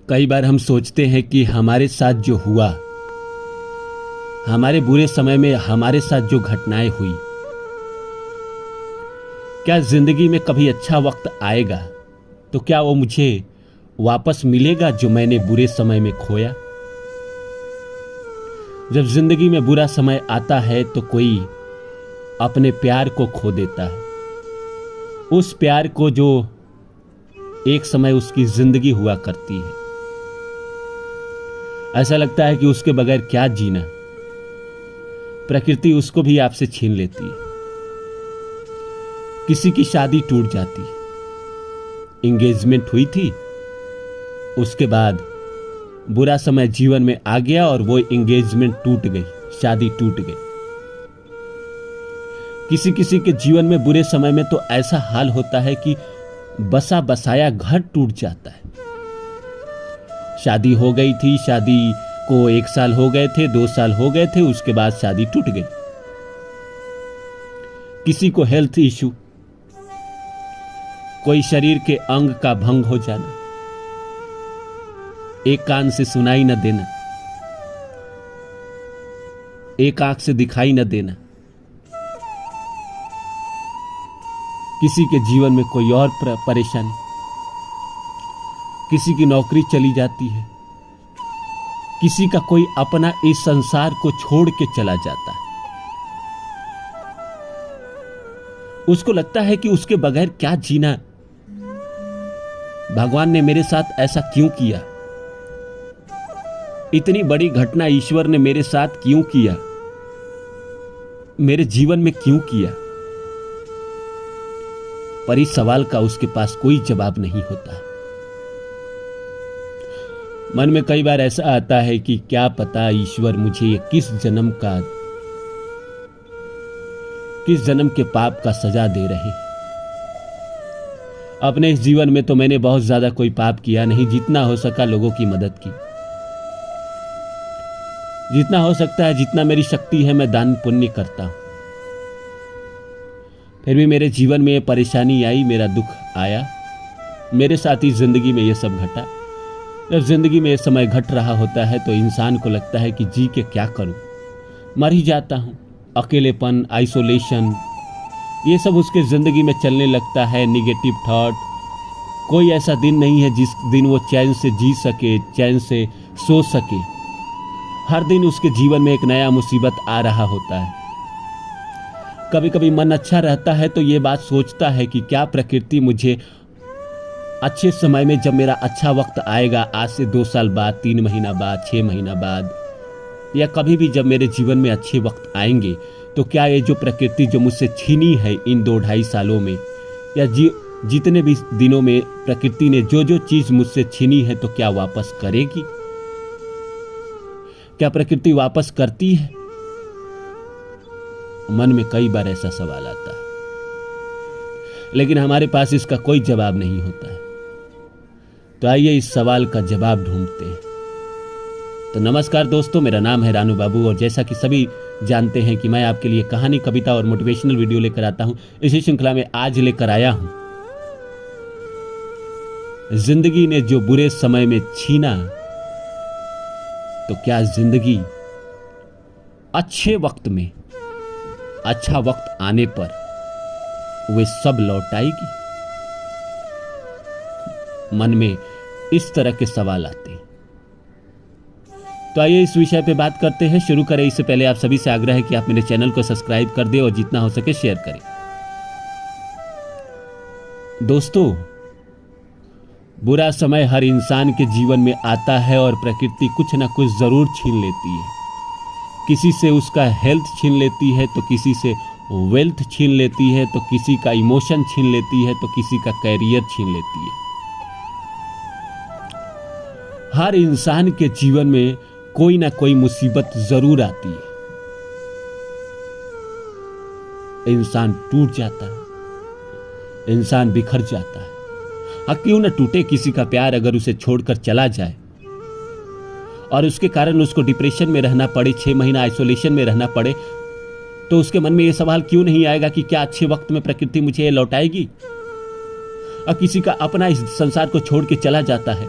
कई बार हम सोचते हैं कि हमारे साथ जो हुआ, हमारे बुरे समय में हमारे साथ जो घटनाएं हुई, क्या जिंदगी में कभी अच्छा वक्त आएगा तो क्या वो मुझे वापस मिलेगा जो मैंने बुरे समय में खोया। जब जिंदगी में बुरा समय आता है तो कोई अपने प्यार को खो देता है, उस प्यार को जो एक समय उसकी जिंदगी हुआ करती है। ऐसा लगता है कि उसके बगैर क्या जीना। प्रकृति उसको भी आपसे छीन लेती है। किसी की शादी टूट जाती है, एंगेजमेंट हुई थी, उसके बाद बुरा समय जीवन में आ गया और वो एंगेजमेंट टूट गई, शादी टूट गई। किसी किसी के जीवन में बुरे समय में तो ऐसा हाल होता है कि बसा बसाया घर टूट जाता है। शादी हो गई थी, शादी को 1 साल हो गए थे, 2 साल हो गए थे, उसके बाद शादी टूट गई। किसी को हेल्थ इश्यू, कोई शरीर के अंग का भंग हो जाना, एक कान से सुनाई न देना, एक आंख से दिखाई न देना। किसी के जीवन में कोई और परेशानी, किसी की नौकरी चली जाती है, किसी का कोई अपना इस संसार को छोड़ के चला जाता है। उसको लगता है कि उसके बगैर क्या जीना, भगवान ने मेरे साथ ऐसा क्यों किया, इतनी बड़ी घटना ईश्वर ने मेरे साथ क्यों किया, मेरे जीवन में क्यों किया। पर इस सवाल का उसके पास कोई जवाब नहीं होता है। मन में कई बार ऐसा आता है कि क्या पता ईश्वर मुझे किस जन्म के पाप का सजा दे रहे। अपने इस जीवन में तो मैंने बहुत ज्यादा कोई पाप किया नहीं, जितना हो सका लोगों की मदद की, जितना हो सकता है, जितना मेरी शक्ति है मैं दान पुण्य करता हूं। फिर भी मेरे जीवन में ये परेशानी आई, मेरा दुख आया, मेरे साथ ही जिंदगी में ये सब घटा। जब जिंदगी में ये समय घट रहा होता है तो इंसान को लगता है कि जी के क्या करूं, मर ही जाता हूं। अकेलेपन, आइसोलेशन, ये सब उसके जिंदगी में चलने लगता है। निगेटिव थॉट, कोई ऐसा दिन नहीं है जिस दिन वो चैन से जी सके, चैन से सो सके। हर दिन उसके जीवन में एक नया मुसीबत आ रहा होता है। कभी कभी मन अच्छा रहता है तो ये बात सोचता है कि क्या प्रकृति मुझे अच्छे समय में, जब मेरा अच्छा वक्त आएगा, आज से 2 साल बाद, 3 महीना बाद, 6 महीना बाद, या कभी भी जब मेरे जीवन में अच्छे वक्त आएंगे, तो क्या ये जो प्रकृति जो मुझसे छीनी है इन 2-2.5 सालों में, या जितने भी दिनों में प्रकृति ने जो जो चीज मुझसे छीनी है, तो क्या वापस करेगी? क्या प्रकृति वापस करती है? मन में कई बार ऐसा सवाल आता है, लेकिन हमारे पास इसका कोई जवाब नहीं होता है। तो आइए इस सवाल का जवाब ढूंढते हैं। तो नमस्कार दोस्तों, मेरा नाम है रानू बाबू और जैसा कि सभी जानते हैं कि मैं आपके लिए कहानी, कविता और मोटिवेशनल वीडियो लेकर आता हूं। इसी श्रृंखला में आज लेकर आया हूं, जिंदगी ने जो बुरे समय में छीना, तो क्या जिंदगी अच्छे वक्त में, अच्छा वक्त आने पर वे सब लौट आएगी? मन में इस तरह के सवाल आते हैं। तो आइए इस विषय पे बात करते हैं। शुरू करें इससे पहले आप सभी से आग्रह है कि आप मेरे चैनल को सब्सक्राइब कर दें और जितना हो सके शेयर करें। दोस्तों, बुरा समय हर इंसान के जीवन में आता है और प्रकृति कुछ ना कुछ जरूर छीन लेती है। किसी से उसका हेल्थ छीन लेती है, तो किसी से वेल्थ छीन लेती है, तो किसी का इमोशन छीन लेती है, तो किसी का कैरियर छीन लेती है। हर इंसान के जीवन में कोई ना कोई मुसीबत जरूर आती है। इंसान टूट जाता है, इंसान बिखर जाता है। हाँ, क्यों ना टूटे, किसी का प्यार अगर उसे छोड़कर चला जाए और उसके कारण उसको डिप्रेशन में रहना पड़े, 6 महीना आइसोलेशन में रहना पड़े, तो उसके मन में यह सवाल क्यों नहीं आएगा कि क्या अच्छे वक्त में प्रकृति मुझे ये लौटाएगी? और किसी का अपना इस संसार को छोड़ के चला जाता है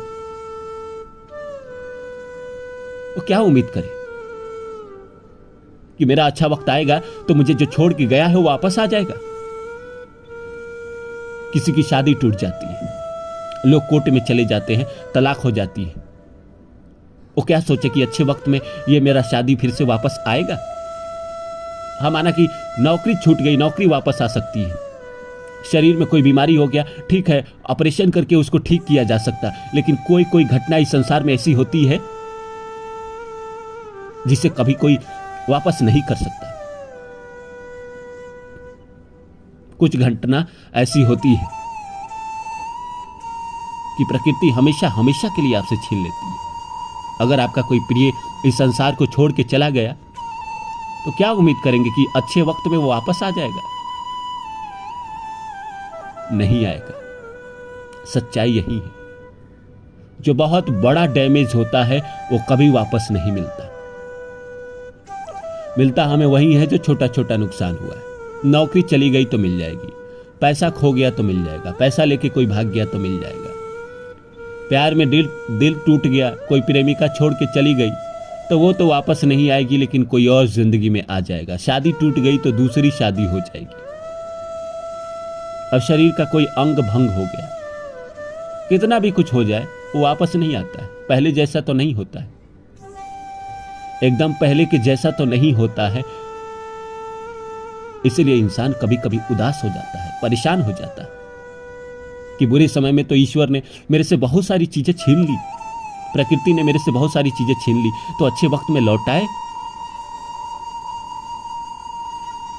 वो क्या उम्मीद करे कि मेरा अच्छा वक्त आएगा तो मुझे जो छोड़ के गया है वो वापस आ जाएगा। किसी की शादी टूट जाती है, लोग कोर्ट में चले जाते हैं, तलाक हो जाती है। वो क्या सोचे कि अच्छे वक्त में ये मेरा शादी फिर से वापस आएगा। हाँ, माना कि नौकरी छूट गई, नौकरी वापस आ सकती है। शरीर में कोई बीमारी हो गया, ठीक है, ऑपरेशन करके उसको ठीक किया जा सकता, लेकिन कोई कोई घटना इस संसार में ऐसी होती है जिसे कभी कोई वापस नहीं कर सकता। कुछ घटना ऐसी होती है कि प्रकृति हमेशा हमेशा के लिए आपसे छीन लेती है। अगर आपका कोई प्रिय इस संसार को छोड़ के चला गया तो क्या उम्मीद करेंगे कि अच्छे वक्त में वो वापस आ जाएगा? नहीं आएगा। सच्चाई यही है, जो बहुत बड़ा डैमेज होता है वो कभी वापस नहीं मिलता। मिलता हमें वही है जो छोटा छोटा नुकसान हुआ है। नौकरी चली गई तो मिल जाएगी, पैसा खो गया तो मिल जाएगा, पैसा लेके कोई भाग गया तो मिल जाएगा, प्यार में दिल टूट गया, कोई प्रेमिका छोड़ के चली गई तो वो तो वापस नहीं आएगी, लेकिन कोई और जिंदगी में आ जाएगा। शादी टूट गई तो दूसरी शादी हो जाएगी। अब शरीर का कोई अंग भंग हो गया, कितना भी कुछ हो जाए वो वापस नहीं आता है। पहले जैसा तो नहीं होता है, एकदम पहले के जैसा तो नहीं होता है। इसलिए इंसान कभी कभी उदास हो जाता है, परेशान हो जाता है कि बुरे समय में तो ईश्वर ने मेरे से बहुत सारी चीजें छीन ली, प्रकृति ने मेरे से बहुत सारी चीजें छीन ली, तो अच्छे वक्त में लौटाए।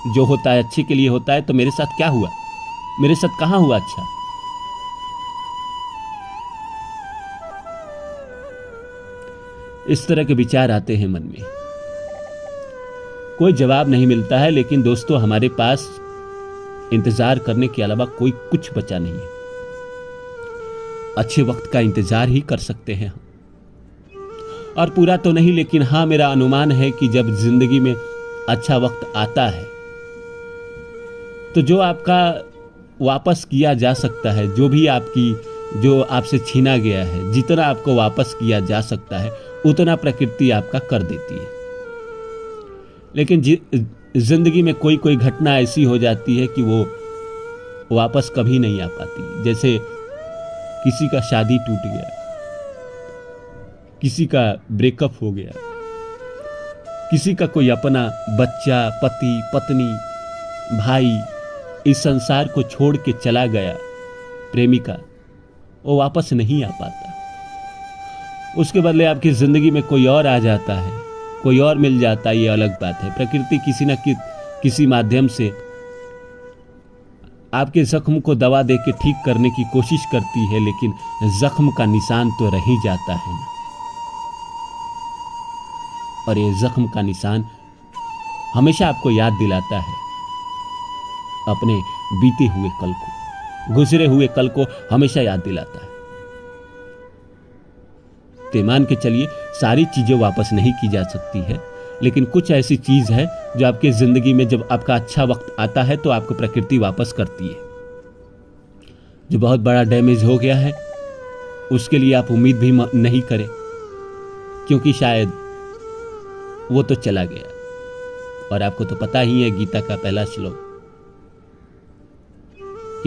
जो होता है अच्छे के लिए होता है, तो मेरे साथ क्या हुआ? मेरे साथ कहां हुआ अच्छा? इस तरह के विचार आते हैं मन में। कोई जवाब नहीं मिलता है, लेकिन दोस्तों हमारे पास इंतजार करने के अलावा कोई कुछ बचा नहीं है। अच्छे वक्त का इंतजार ही कर सकते हैं हम, और पूरा तो नहीं, लेकिन हाँ, मेरा अनुमान है कि जब जिंदगी में अच्छा वक्त आता है तो जो आपका वापस किया जा सकता है, जो आपसे छीना गया है, जितना आपको वापस किया जा सकता है उतना प्रकृति आपका कर देती है। लेकिन जिंदगी में कोई कोई घटना ऐसी हो जाती है कि वो वापस कभी नहीं आ पाती। जैसे किसी का शादी टूट गया, किसी का ब्रेकअप हो गया, किसी का कोई अपना बच्चा, पति, पत्नी, भाई इस संसार को छोड़ के चला गया, प्रेमिका, वो वापस नहीं आ पाता। उसके बदले आपकी जिंदगी में कोई और आ जाता है, कोई और मिल जाता है, ये अलग बात है। प्रकृति किसी न किसी माध्यम से आपके जख्म को दवा दे के ठीक करने की कोशिश करती है, लेकिन जख्म का निशान तो रह ही जाता है ना। और ये जख्म का निशान हमेशा आपको याद दिलाता है अपने बीते हुए कल को, गुजरे हुए कल को हमेशा याद दिलाता है। तो मान के चलिए, सारी चीजें वापस नहीं की जा सकती है, लेकिन कुछ ऐसी चीज है जो आपके जिंदगी में जब आपका अच्छा वक्त आता है तो आपको प्रकृति वापस करती है। जो बहुत बड़ा डैमेज हो गया है उसके लिए आप उम्मीद भी नहीं करें, क्योंकि शायद वो तो चला गया। और आपको तो पता ही है गीता का पहला श्लोक,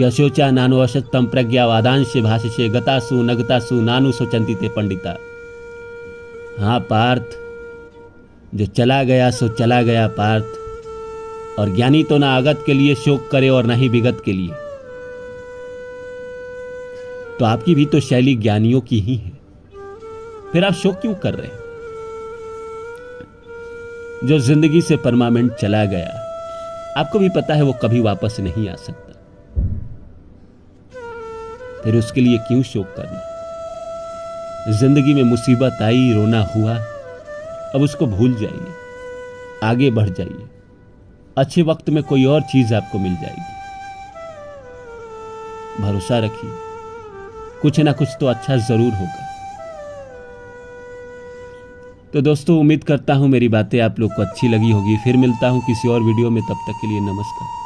यशोचा नानु अशक्तम प्रज्ञावादांश भाष्ये गतासु नगतासु नानु सोचंती ते पंडिता। हाँ पार्थ, जो चला गया सो चला गया पार्थ, और ज्ञानी तो ना अगत के लिए शोक करे और ना ही विगत के लिए। तो आपकी भी तो शैली ज्ञानियों की ही है, फिर आप शोक क्यों कर रहे हैं? जो जिंदगी से परमानेंट चला गया, आपको भी पता है वो कभी वापस नहीं आ सकता, फिर उसके लिए क्यों शोक करना? जिंदगी में मुसीबत आई, रोना हुआ, अब उसको भूल जाइए, आगे बढ़ जाइए। अच्छे वक्त में कोई और चीज आपको मिल जाएगी। भरोसा रखिए, कुछ ना कुछ तो अच्छा जरूर होगा। तो दोस्तों, उम्मीद करता हूं मेरी बातें आप लोग को अच्छी लगी होगी। फिर मिलता हूं किसी और वीडियो में, तब तक के लिए नमस्कार।